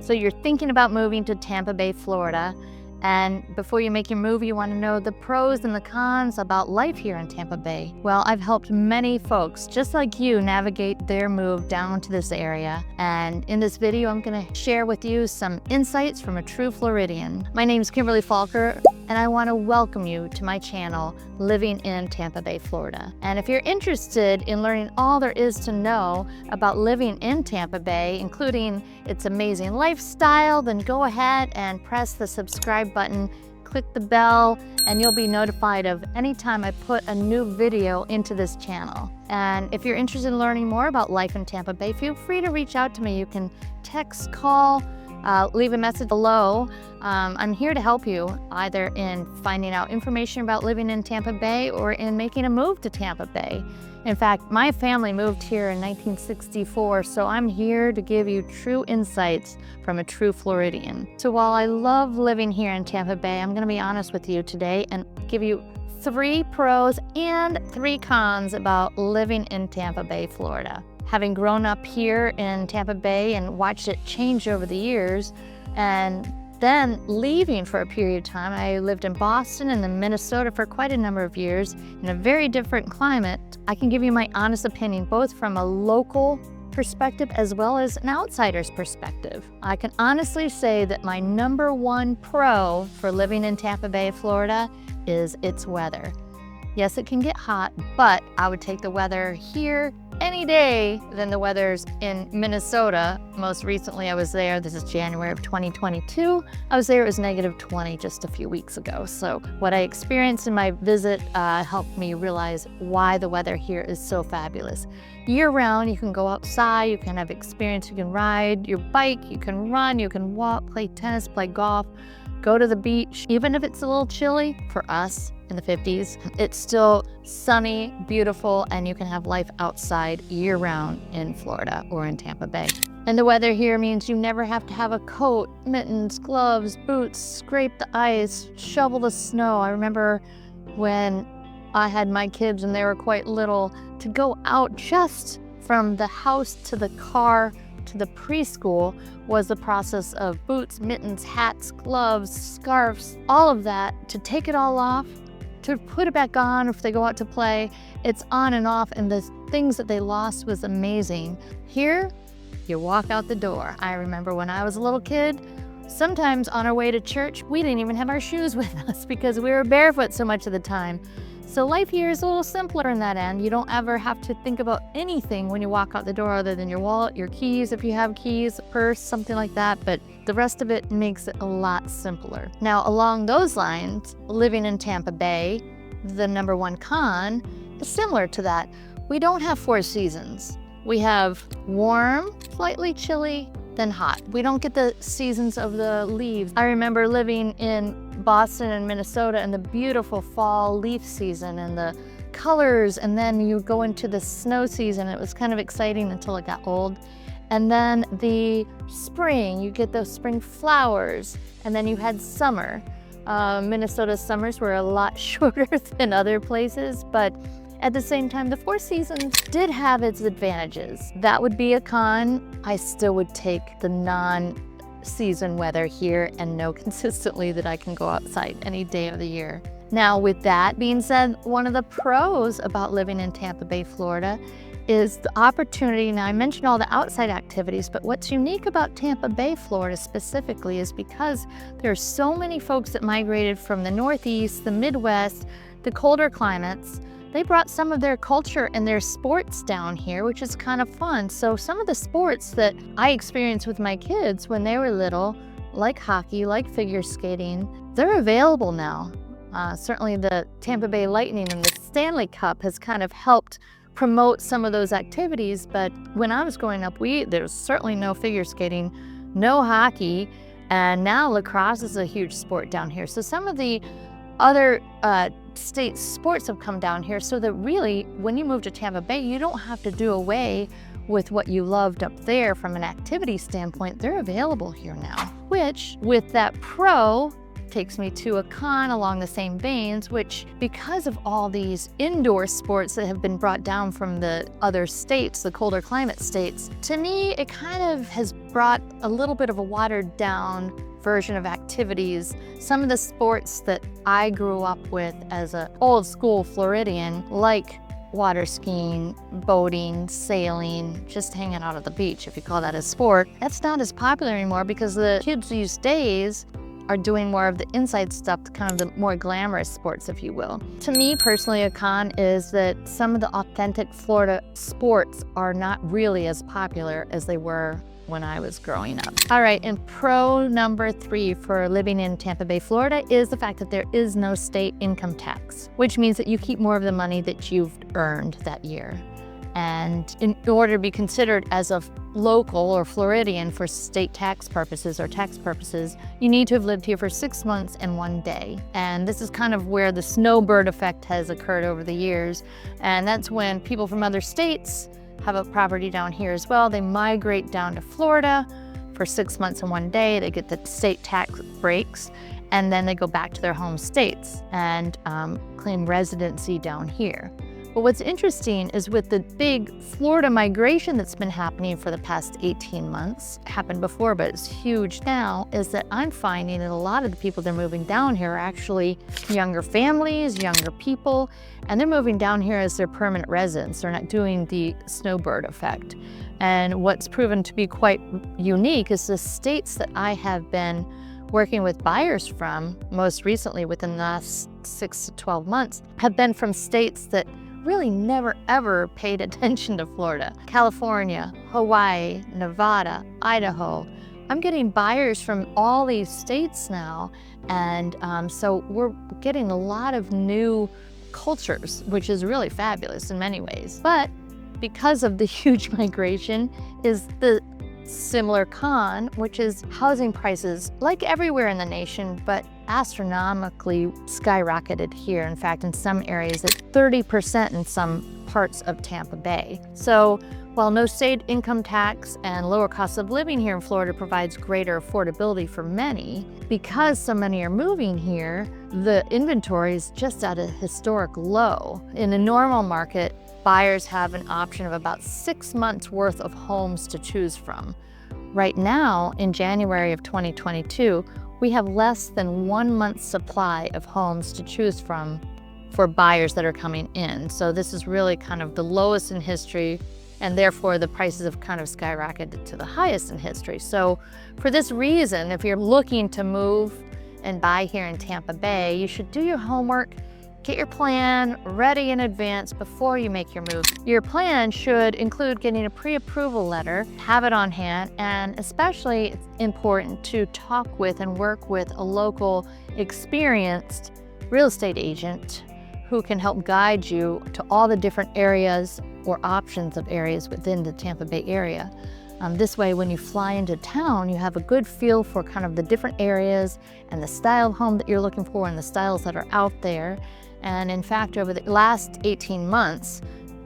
So you're thinking about moving to Tampa Bay, Florida, and before you make your move, you want to know the pros and the cons about life here in Tampa Bay. Well, I've helped many folks just like you navigate their move down to this area. And in this video, I'm going to share with you some insights from a true Floridian. My name is Kimberly Falker, and I want to welcome you to my channel, Living in Tampa Bay, Florida. And if you're interested in learning all there is to know about living in Tampa Bay, including its amazing lifestyle, then go ahead and press the subscribe button, click the bell, and you'll be notified of any time I put a new video into this channel. And if you're interested in learning more about life in Tampa Bay, feel free to reach out to me. You can text, call, leave a message below. I'm here to help you either in finding out information about living in Tampa Bay or in making a move to Tampa Bay. In fact, my family moved here in 1964, so I'm here to give you true insights from a true Floridian. So while I love living here in Tampa Bay, I'm going to be honest with you today and give you 3 pros and 3 cons about living in Tampa Bay, Florida. Having grown up here in Tampa Bay and watched it change over the years, and then leaving for a period of time, I lived in Boston and then Minnesota for quite a number of years in a very different climate. I can give you my honest opinion, both from a local perspective as well as an outsider's perspective. I can honestly say that my #1 pro for living in Tampa Bay, Florida is its weather. Yes, it can get hot, but I would take the weather here any day than the weathers in Minnesota. Most recently I was there, this is January of 2022. I was there, it was -20 just a few weeks ago. So what I experienced in my visit helped me realize why the weather here is so fabulous. Year round, you can go outside, you can have experience, you can ride your bike, you can run, you can walk, play tennis, play golf, go to the beach. Even if it's a little chilly for us in the 50s, it's still sunny, beautiful, and you can have life outside year round in Florida or in Tampa Bay. And the weather here means you never have to have a coat, mittens, gloves, boots, scrape the ice, shovel the snow. I remember when I had my kids and they were quite little, to go out just from the house to the car to the preschool was the process of boots, mittens, hats, gloves, scarves, all of that, to take it all off, to put it back on if they go out to play. It's on and off, and the things that they lost was amazing. Here, you walk out the door. I remember when I was a little kid, sometimes on our way to church, we didn't even have our shoes with us because we were barefoot so much of the time. So life here is a little simpler in that end. You don't ever have to think about anything when you walk out the door other than your wallet, your keys, if you have keys, a purse, something like that. But the rest of it makes it a lot simpler. Now, along those lines, living in Tampa Bay, the #1 con is similar to that. We don't have 4 seasons. We have warm, slightly chilly, then hot. We don't get the seasons of the leaves. I remember living in Boston and Minnesota in the beautiful fall leaf season and the colors, and then you go into the snow season. It was kind of exciting until it got old. And then the spring, you get those spring flowers, and then you had summer. Minnesota's summers were a lot shorter than other places, but at the same time, the 4 seasons did have its advantages. That would be a con. I still would take the non-season weather here and know consistently that I can go outside any day of the year. Now, with that being said, one of the pros about living in Tampa Bay, Florida is the opportunity. Now, I mentioned all the outside activities, but what's unique about Tampa Bay, Florida specifically is because there are so many folks that migrated from the Northeast, the Midwest, the colder climates. They brought some of their culture and their sports down here, which is kind of fun. So some of the sports that I experienced with my kids when they were little, like hockey, like figure skating, they're available now. Certainly the Tampa Bay Lightning and the Stanley Cup has kind of helped promote some of those activities. But when I was growing up, there was certainly no figure skating, no hockey, and now lacrosse is a huge sport down here. So some of the other state sports have come down here, so that really, when you move to Tampa Bay, you don't have to do away with what you loved up there from an activity standpoint. They're available here now, which with that pro takes me to a con along the same veins, which, because of all these indoor sports that have been brought down from the other states, the colder climate states, to me, it kind of has brought a little bit of a watered down version of activities. Some of the sports that I grew up with as an old school Floridian, like water skiing, boating, sailing, just hanging out at the beach, if you call that a sport, that's not as popular anymore because the kids these days are doing more of the inside stuff, kind of the more glamorous sports, if you will. To me personally, a con is that some of the authentic Florida sports are not really as popular as they were when I was growing up. All right, and pro number 3 for living in Tampa Bay, Florida is the fact that there is no state income tax, which means that you keep more of the money that you've earned that year. And in order to be considered as a local or Floridian for state tax purposes or tax purposes, you need to have lived here for 6 months and 1 day. And this is kind of where the snowbird effect has occurred over the years. And that's when people from other states have a property down here as well. They migrate down to Florida for 6 months and 1 day. They get the state tax breaks, and then they go back to their home states and claim residency down here. But what's interesting is with the big Florida migration that's been happening for the past 18 months, happened before, but it's huge now, is that I'm finding that a lot of the people that are moving down here are actually younger families, younger people, and they're moving down here as their permanent residents. They're not doing the snowbird effect. And what's proven to be quite unique is the states that I have been working with buyers from, most recently within the last 6 to 12 months, have been from states that really never ever paid attention to Florida. California, Hawaii, Nevada, Idaho. I'm getting buyers from all these states now, and so we're getting a lot of new cultures, which is really fabulous in many ways. But because of the huge migration is the similar con, which is housing prices, like everywhere in the nation, but astronomically skyrocketed here. In fact, in some areas, at 30% in some parts of Tampa Bay. So while no state income tax and lower cost of living here in Florida provides greater affordability for many, because so many are moving here, the inventory is just at a historic low. In a normal market, buyers have an option of about 6 months worth of homes to choose from. Right now, in January of 2022, we have less than 1 month's supply of homes to choose from for buyers that are coming in. So this is really kind of the lowest in history, and therefore the prices have kind of skyrocketed to the highest in history. So for this reason, if you're looking to move and buy here in Tampa Bay, you should do your homework. Get your plan ready in advance before you make your move. Your plan should include getting a pre-approval letter, have it on hand, and especially it's important to talk with and work with a local experienced real estate agent who can help guide you to all the different areas or options of areas within the Tampa Bay area. This way, when you fly into town, you have a good feel for kind of the different areas and the style of home that you're looking for and the styles that are out there. And in fact, over the last 18 months,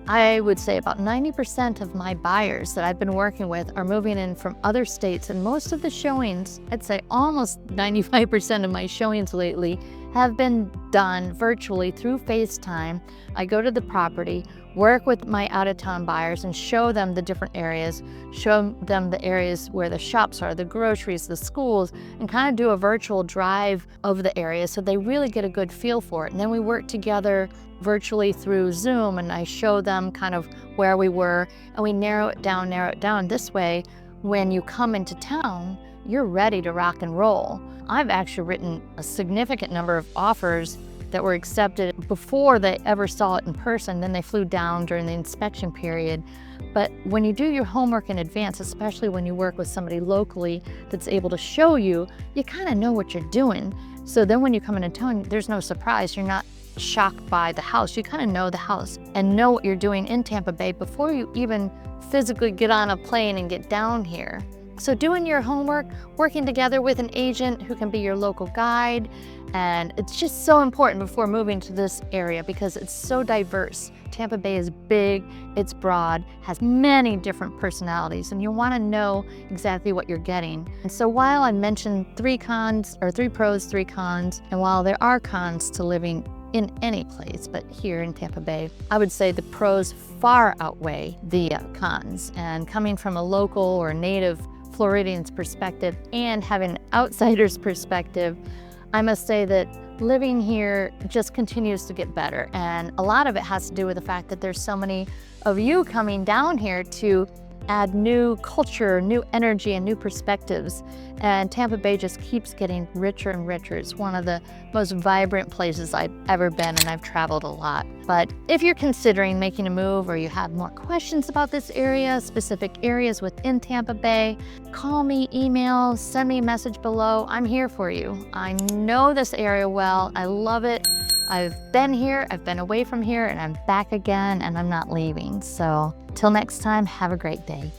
I would say about 90% of my buyers that I've been working with are moving in from other states, and most of the showings, I'd say almost 95% of my showings lately have been done virtually through FaceTime. I go to the property, work with my out-of-town buyers and show them the different areas, show them the areas where the shops are, the groceries, the schools, and kind of do a virtual drive of the area so they really get a good feel for it. And then we work together virtually through Zoom, and I show them kind of where we were, and we narrow it down. This way, when you come into town, you're ready to rock and roll. I've actually written a significant number of offers that were accepted before they ever saw it in person. Then they flew down during the inspection period. But when you do your homework in advance, especially when you work with somebody locally that's able to show you, you kind of know what you're doing. So then when you come into town, there's no surprise. You're not shocked by the house. You kind of know the house and know what you're doing in Tampa Bay before you even physically get on a plane and get down here. So doing your homework, working together with an agent who can be your local guide, and it's just so important before moving to this area because it's so diverse. Tampa Bay is big, it's broad, has many different personalities, and you want to know exactly what you're getting. And so while I mentioned 3 pros, 3 cons, and while there are cons to living in any place, but here in Tampa Bay, I would say the pros far outweigh the cons. And coming from a local or native Floridian's perspective and having an outsider's perspective, I must say that living here just continues to get better. And a lot of it has to do with the fact that there's so many of you coming down here to add new culture, new energy, and new perspectives. And Tampa Bay just keeps getting richer and richer. It's one of the most vibrant places I've ever been, and I've traveled a lot. But if you're considering making a move or you have more questions about this area, specific areas within Tampa Bay, call me, email, send me a message below. I'm here for you. I know this area well. I love it. I've been here, I've been away from here, and I'm back again, and I'm not leaving. So till next time, have a great day.